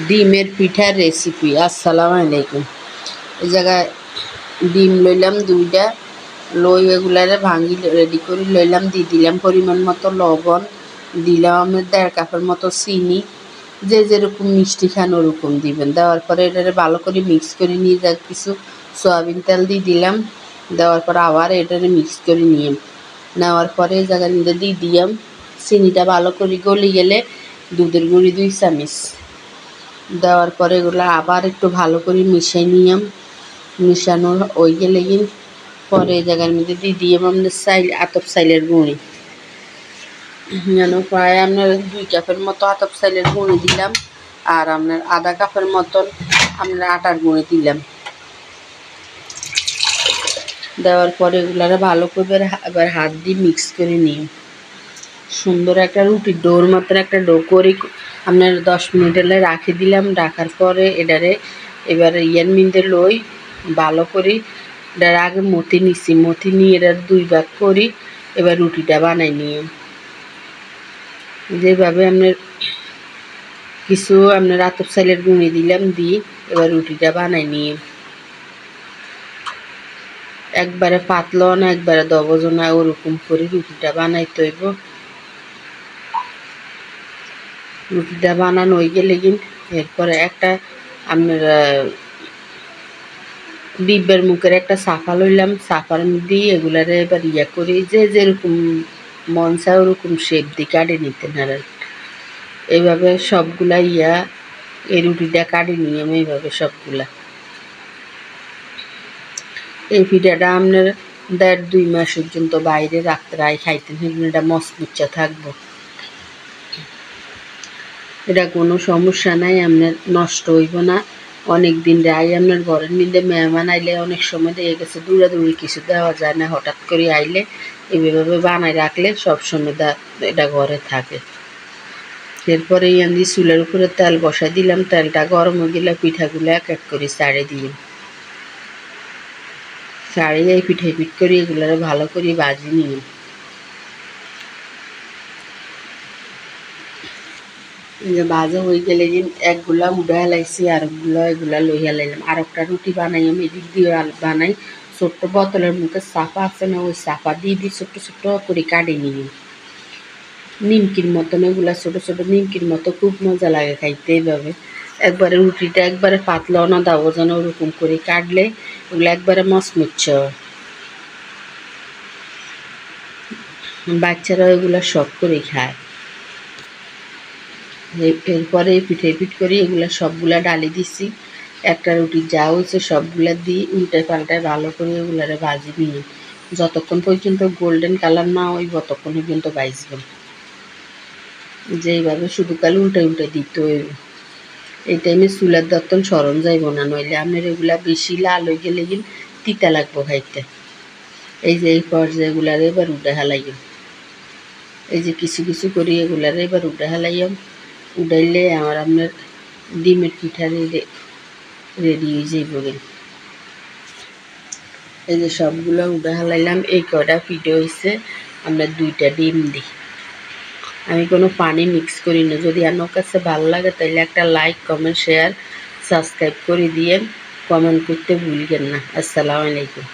ডিমের পিঠার রেসিপি। আসসালামু আলাইকুম। এই জায়গায় ডিম লইলাম 2টা, লই এগুলারে ভাঙি রেডি করে লইলাম, দিয়ে দিলাম পরিমাণ মতো লবণ, দিলাম আমি 1.5 কাপের মতো চিনি, যে যেরকম মিষ্টি খান ওরকম দিবেন। দেওয়ার পরে এটারে ভালো করে মিক্স করে নিয়ে যা কিছু সয়াবিন তেল দিয়ে দিলাম, দেওয়ার পর আবার এটারে মিক্স করে নেওয়ার পরে এই জায়গার মধ্যে দিয়ে দিলাম চিনিটা ভালো করে গলে গেলে দুধের গুঁড়ি 2 চামচ দেওয়ার পরে এগুলো আবার একটু ভালো করে মিশাই মিশানো হয়ে গেলে পরে এই জায়গার মধ্যে দিয়ে দিলাম আপনার আতপ চাইলের গুঁড়ি, যেন প্রায় আপনার 2 কাপের মতো আতপ চাইলের গুঁড়ি দিলাম, আর আপনার আধা কাপের মতন আপনার আটার গুঁড়ি দিলাম। দেওয়ার পরে এগুলারে ভালো করে এবার হাত দিয়ে মিক্স করে নিই। সুন্দর একটা রুটির ডোর মতো একটা ডো করে আপনার 10 মিনিট হলে রাখে দিলাম। রাখার পরে এটারে এবার ইয়ার মিন্দে লই ভালো করে এটার আগে মথি নিয়ে এটার 2 ভাগ করি। এবার রুটিটা বানাই নিয়ে যেভাবে আপনার কিছু আপনার আতপ চাইলের গুঁড়ি দিলাম, দিয়ে এবার রুটিটা বানাই নিয়ে একবারে পাতলা না একবারে দবজ না, ওরকম করে রুটিটা বানাইতে হইব। রুটিটা বানানো হয়ে গেলে এরপরে একটা আপনার ডিব্বার মুখের একটা সাফা লইলাম, সাফার মধ্যে এগুলারে এবার ইয়া করে যে যেরকম মন চায় ওরকম শেপ দিয়ে কাটে নিতে নারেন। এইভাবে সবগুলা এই রুটিটা কাটে নিয়ে আমি এইভাবে সবগুলা। এই পিঠাটা আপনার 1.5-2 মাস পর্যন্ত বাইরে রাখতে খাইতে থাকবেন, এটা মচমুচা থাকবো, এটা কোনো সমস্যা নাই, আপনার নষ্ট হইব না। অনেক দিন আপনার ঘরের মধ্যে মেহমান আইলে অনেক সময় দিয়ে গেছে দৌড়াদৌড়ি কিছু দেওয়া যায় না, হঠাৎ করে আইলে এইভাবে বানাই রাখলে সবসময় এটা ঘরে থাকে। এরপরে দিয়ে চুলের উপরে তেল বসাই দিলাম, তেলটা গরম হয়ে গেলে পিঠাগুলো এক এক করে ছাড়ে দিলাম, ছাড়িয়ে এই পিঠ করে এগুলো ভালো করে ভাজি নিলাম। ভাজা হয়ে গেলে একগুলা উঠে হেলাইছি, এগুলা লই হেলাইলাম। আর একটা রুটি বানাই আমি এদিক দিয়ে বানাই, ছোট্ট বোতলের মুখে চাপা আছে না, ওই চাপা দিয়ে ছোট্ট ছোট্ট করে কাটে নিই নিমকির মতন। এগুলা ছোট ছোট নিমকির মতো, খুব মজা লাগে খাইতে। এইভাবে একবারে রুটিটা একবারে পাতলা না দাও যেন, ওরকম করে কাটলে ওগুলো একবারে মচমুচ হয়। বাচ্চারা এগুলা শখ করে খায়। এরপরে পিঠ করে এগুলা সবগুলা ডালি দিছি, একটা রুটি যা হয়েছে সবগুলা দিয়ে উল্টায় পাল্টায় ভালো করে এগুলারে ভাজি নিয়ে যতক্ষণ পর্যন্ত গোল্ডেন কালার না হয় ততক্ষণ পর্যন্ত ভাজবেন। যেইভাবে শুধু কাল উল্টে দিতে হইব। এই টাইমে চুলার দত্তন সরম যাইব না, নইলে আপনার এগুলা বেশি লাল হয়ে গেলে তিতা লাগবো খাইতে। এই যে এই পর্যায়েগুলারে এবার উঠে হালাইম, এই যে কিছু কিছু করি এগুলারে এবার উঠে হালাইম। উঠাইলে আমার আপনার ডিমের পিঠা রেডি হয়ে যাইব। এই যে সবগুলো উঠে হালাইলাম। এই কয়টা পিঠে হয়েছে আমরা 2টা ডিম দিই, আমি কোনো পানি মিক্স করি না। যদি আপনার কাছে ভালো লাগে তাহলে একটা লাইক, কমেন্ট, শেয়ার, সাবস্ক্রাইব করে দিয়ে কমেন্ট করতে ভুলবেন না। আসসালামু আলাইকুম।